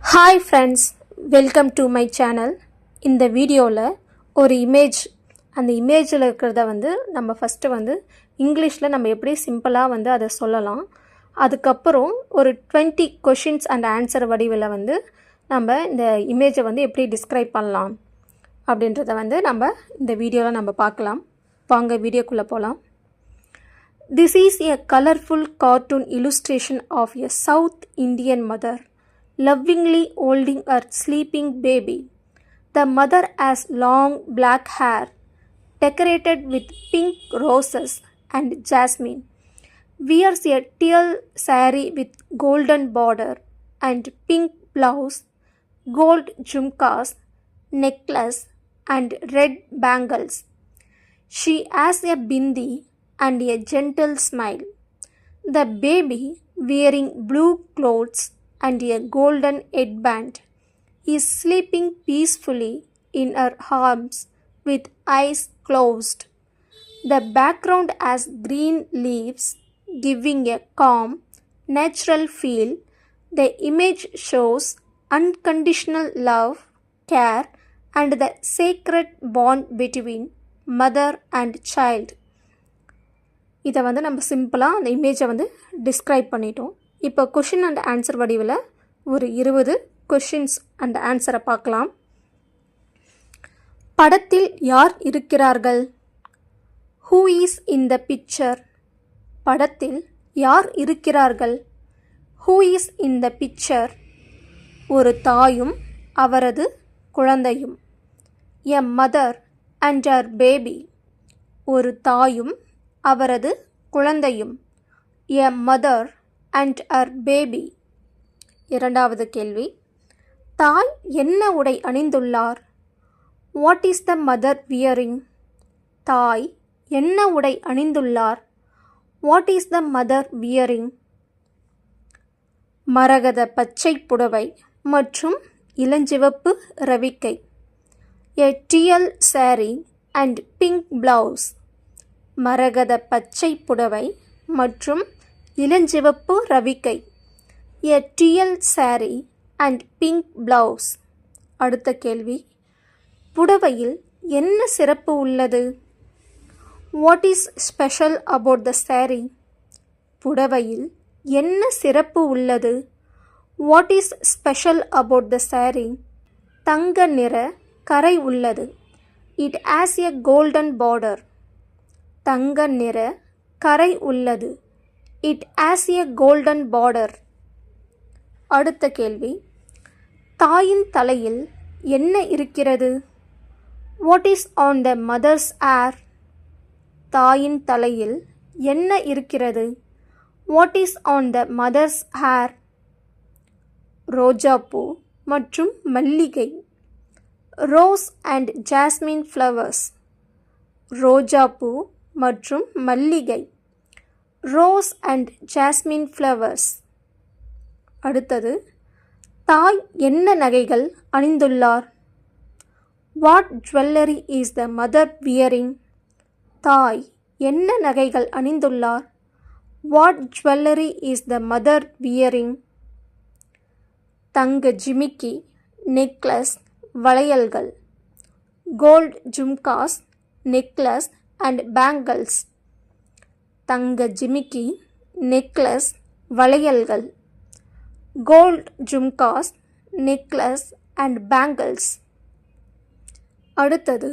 Hi friends, welcome to my channel. இந்த வீடியோவில் ஒரு இமேஜ், அந்த இமேஜில் இருக்கிறத நம்ம ஃபஸ்ட்டு இங்கிலீஷில் நம்ம எப்படி சிம்பிளாக அதை சொல்லலாம். அதுக்கப்புறம் ஒரு 20 கொஷின்ஸ் அண்ட் ஆன்சர் வடிவில் நம்ம இந்த இமேஜை எப்படி டிஸ்கிரைப் பண்ணலாம் அப்படின்றத நம்ம இந்த வீடியோவில் நம்ம பார்க்கலாம். வாங்க வீடியோக்குள்ளே போகலாம். This is a colorful cartoon illustration of a South Indian mother lovingly holding her sleeping baby. The mother has long black hair decorated with pink roses and jasmine, wears a teal saree with golden border and pink blouse, gold jhumkas, necklace and red bangles. She has a bindi and a gentle smile. The baby, wearing blue clothes and a golden headband, is sleeping peacefully in her arms with eyes closed. The background has green leaves, giving a calm, natural feel. The image shows unconditional love, care, and the sacred bond between mother and child. இதை நம்ம சிம்பிளாக அந்த இமேஜை describe பண்ணிட்டோம். இப்போ question and answer வடிவில் ஒரு 20 questions and ஆன்சரை பார்க்கலாம். படத்தில் யார் இருக்கிறார்கள்? Who is in the picture? படத்தில் யார் இருக்கிறார்கள்? Who is in the picture? ஒரு தாயும் அவரது குழந்தையும். A mother and her baby. ஒரு தாயும் அவரது குழந்தையும். A mother and her baby. இரண்டாவது கேள்வி, தாய் என்ன உடை அணிந்துள்ளார்? What is the mother wearing? தாய் என்ன உடை அணிந்துள்ளார்? What is the mother wearing? மரகத பச்சை புடவை மற்றும் இளஞ்சிவப்பு ரவிக்கை. A teal sari and pink blouse. மரகத பச்சை புடவை மற்றும் இளஞ்சிவப்பு ரவிக்கை. A teal sari and pink blouse. அடுத்த கேள்வி, புடவையில் என்ன சிறப்பு உள்ளது? What is special about the sari? புடவையில் என்ன சிறப்பு உள்ளது? What is special about the sari? தங்க நிற கரை உள்ளது. It has a golden border. தங்க நிற கரை உள்ளது. It has a golden border. அடுத்த கேள்வி, தாயின் தலையில் என்ன இருக்கிறது? What is on the mother's hair? தாயின் தலையில் என்ன இருக்கிறது? What is on the mother's hair? ரோஜாப்பூ மற்றும் மல்லிகை. Rose and jasmine flowers. ரோஜாப்பூ மற்றும் மல்லிகை. Rose and jasmine flowers. அடுத்தது, தாய் என்ன நகைகள் அணிந்துள்ளார்? What jewellery is the mother wearing? தாய் என்ன நகைகள் அணிந்துள்ளார்? What jewellery is the mother wearing? தங்க ஜிமிக்கி, நெக்லஸ், வளையல்கள். Gold jhumkas, necklace and bangles. தங்க ஜிமிக்கி, நெக்லஸ், வளையல்கள். Gold jhumkas, necklace and bangles. அடுத்தது,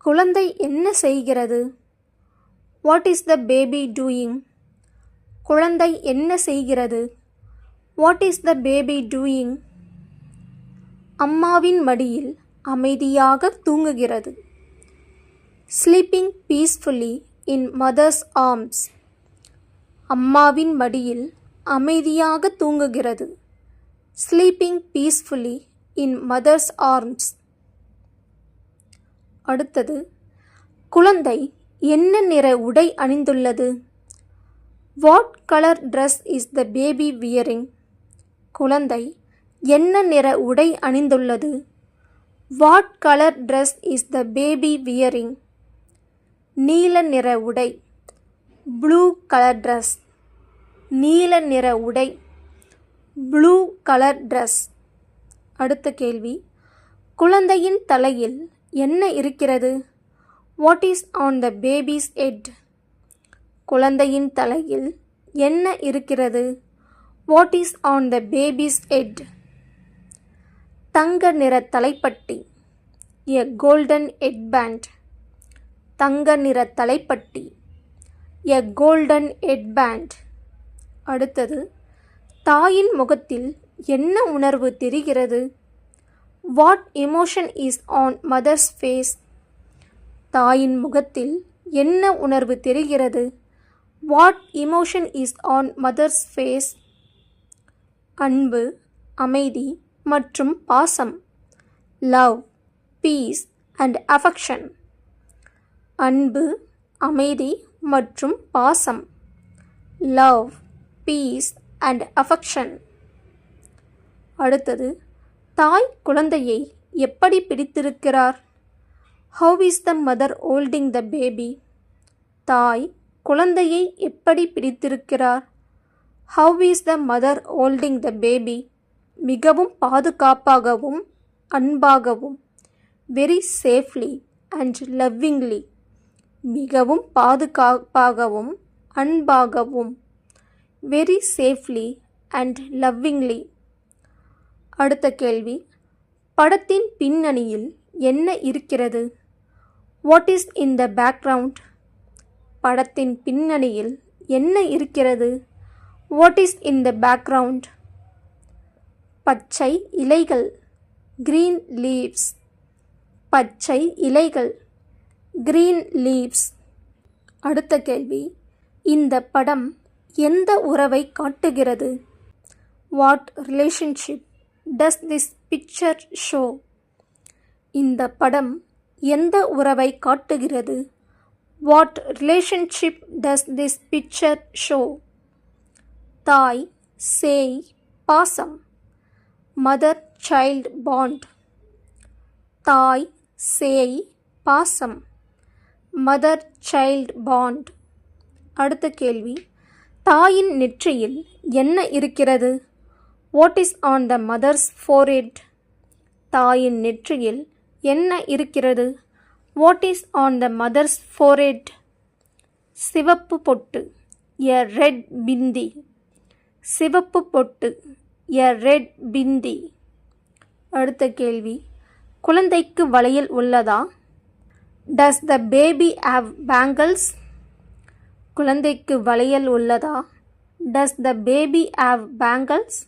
குழந்தை என்ன செய்கிறது? What is the baby doing? குழந்தை என்ன செய்கிறது? What is the baby doing? அம்மாவின் மடியில் அமைதியாக தூங்குகிறது. Sleeping peacefully in mother's arms. அம்மாவின் மடியில் அமைதியாக தூங்குகிறது. Sleeping peacefully in mother's arms. அடுத்தது, குழந்தை என்ன நிற உடை அணிந்துள்ளது? What colour dress is the baby wearing? குழந்தை என்ன நிற உடை அணிந்துள்ளது? What colour dress is the baby wearing? நீல நிற உடை. Blue colour dress. நீல நிற உடை. Blue colour dress. அடுத்த கேள்வி, குழந்தையின் தலையில் என்ன இருக்கிறது? What is on the baby's head? குழந்தையின் தலையில் என்ன இருக்கிறது? What is on the baby's head? தங்க நிற தலைப்பட்டி, எ கோல்டன் ஹெட் பேண்ட். தங்க நிற தலைப்பட்டி, எ கோல்டன் ஹெட் பேண்ட். அடுத்தது, தாயின் முகத்தில் என்ன உணர்வு தெரிகிறது? What emotion is on mother's face? தாயின் முகத்தில் என்ன உணர்வு தெரிகிறது? What emotion is on mother's face? அன்பு, அமைதி மற்றும் பாசம். Love, peace and affection. அன்பு, அமைதி மற்றும் பாசம். Love, peace and affection. அடுத்தது, தாய் குழந்தையை எப்படி பிடித்திருக்கிறார்? How is the mother holding the baby? தாய் குழந்தையை எப்படி பிடித்திருக்கிறார்? How is the mother holding the baby? மிகவும் பாதுகாப்பாகவும் அன்பாகவும். Very safely and lovingly. மிகவும் பாதுகாப்பாகவும் அன்பாகவும். Very safely and lovingly. அடுத்த கேள்வி, படத்தின் பின்னணியில் என்ன இருக்கிறது? What is in the background? படத்தின் பின்னணியில் என்ன இருக்கிறது? What is in the background? பச்சை இலைகள், கிரீன் லீவ்ஸ். பச்சை இலைகள், கிரீன் லீவ்ஸ். அடுத்த கேள்வி, இந்த படம் எந்த உறவை காட்டுகிறது? What relationship does this picture show? இந்த படம் எந்த உறவை காட்டுகிறது? What relationship does this picture show? தாய், சேய், பாசம். Mother child bond. தாய், சேய், பாசம். Mother child bond. அடுத்த கேள்வி, தாயின் நெற்றியில் என்ன இருக்கிறது? What is on the mother's forehead? தாயின் நெற்றியில் என்ன இருக்கிறது? What is on the mother's forehead? சிவப்பு பொட்டு, எ ரெட் பிந்தி. சிவப்பு பொட்டு, எ ரெட் பிந்தி. அடுத்த கேள்வி, குழந்தைக்கு வளையல் உள்ளதா? Does the baby have bangles? குழந்தைக்கு வளையல் உள்ளதா? Does the baby have bangles?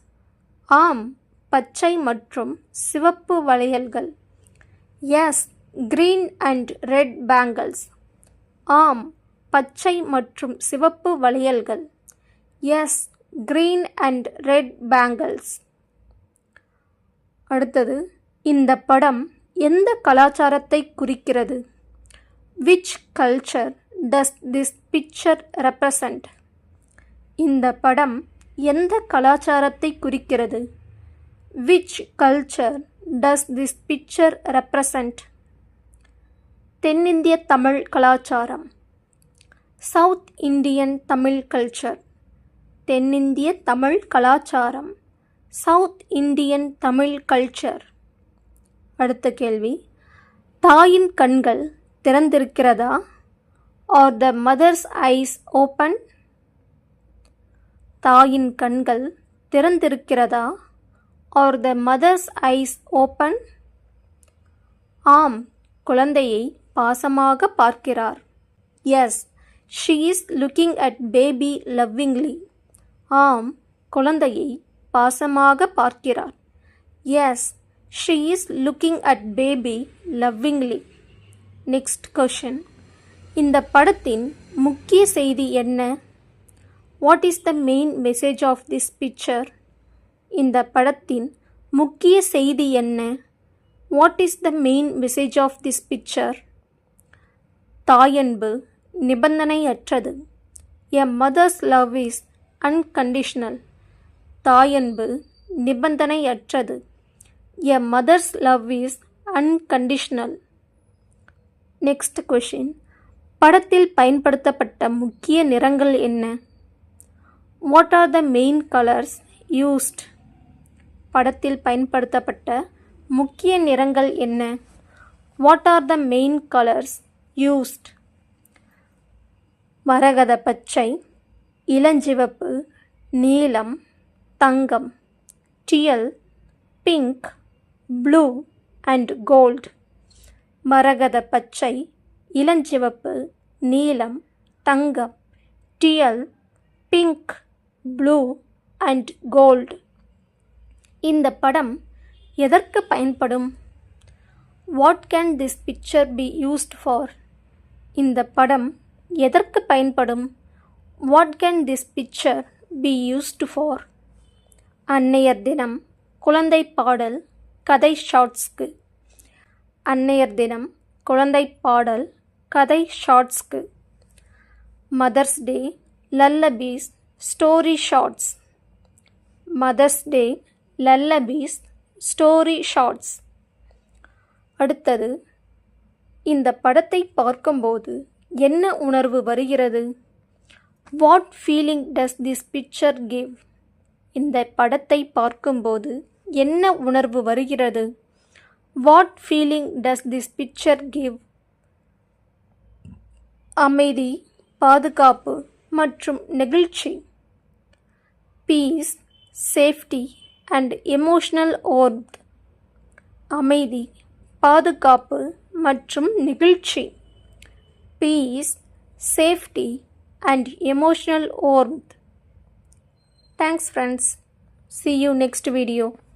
ஆம், பச்சை மற்றும் சிவப்பு வளையல்கள். Yes, green and red bangles. ஆம், பச்சை மற்றும் சிவப்பு வளையல்கள். Yes, green and red bangles. அடுத்தது, இந்த படம் எந்த கலாச்சாரத்தை குறிக்கிறது? Which culture does this picture represent? இந்த படம் எந்த கலாச்சாரத்தை குறிக்கிறது? Which culture does this picture represent? தென்னிந்திய தமிழ் கலாச்சாரம். South Indian Tamil culture. தென்னிந்திய தமிழ் கலாச்சாரம். South Indian Tamil culture. அடுத்த கேள்வி, தாயின் கண்கள் திறந்திருக்கிறதா? Are the mother's eyes open? தாயின் கண்கள் திறந்திருக்கிறதா? Are the mother's eyes open? ஆம், குழந்தையை பாசமாக பார்க்கிறார். Yes, she is looking at baby lovingly. ஆம், குழந்தையை பாசமாக பார்க்கிறார். Yes, she is looking at baby lovingly. Next question, இந்த படத்தின் முக்கிய செய்தி என்ன? What is the main message of this picture? இந்த படத்தின் முக்கிய செய்தி என்ன? What is the main message of this picture? தாயன்பு நிபந்தனையற்றது. A mother's love is unconditional. தாயன்பு நிபந்தனையற்றது. A mother's love is unconditional. Next question, படத்தில் பயன்படுத்தப்பட்ட முக்கிய நிறங்கள் என்ன? What are the main colours used? படத்தில் பயன்படுத்தப்பட்ட முக்கிய நிறங்கள் என்ன? What are the main colors used? மரகத பச்சை, இளஞ்சிவப்பு, நீலம், தங்கம். Teal, pink, blue and gold. மரகத பச்சை, இளஞ்சிவப்பு, நீலம், தங்கம். Teal, pink, blue and gold. இந்த படம் எதற்கு பயன்படும்? What can this picture be used for? இந்த படம் எதற்கு பயன்படும்? What can this picture be used for? அன்னையர் தினம், குழந்தை பாடல், கதை ஷார்ட்ஸ்க்கு. அன்னையர் தினம், குழந்தை பாடல், கதை ஷார்ட்ஸ்க்கு. Mother's day, lullabies, story shorts. Mother's day, lullabies, story shorts. அடுத்தது, இந்த படத்தை பார்க்கும்போது என்ன உணர்வு வருகிறது? What feeling does this picture give? இந்த படத்தை பார்க்கும்போது என்ன உணர்வு வருகிறது? What feeling does this picture give? அமைதி, பாதுகாப்பு மற்றும் நெகிழ்ச்சி. Peace, safety and emotional warmth. அமைதி, பாதுகாப்பு மற்றும் நெகிழ்ச்சி. Peace, safety and emotional warmth. Thanks friends. See you next video.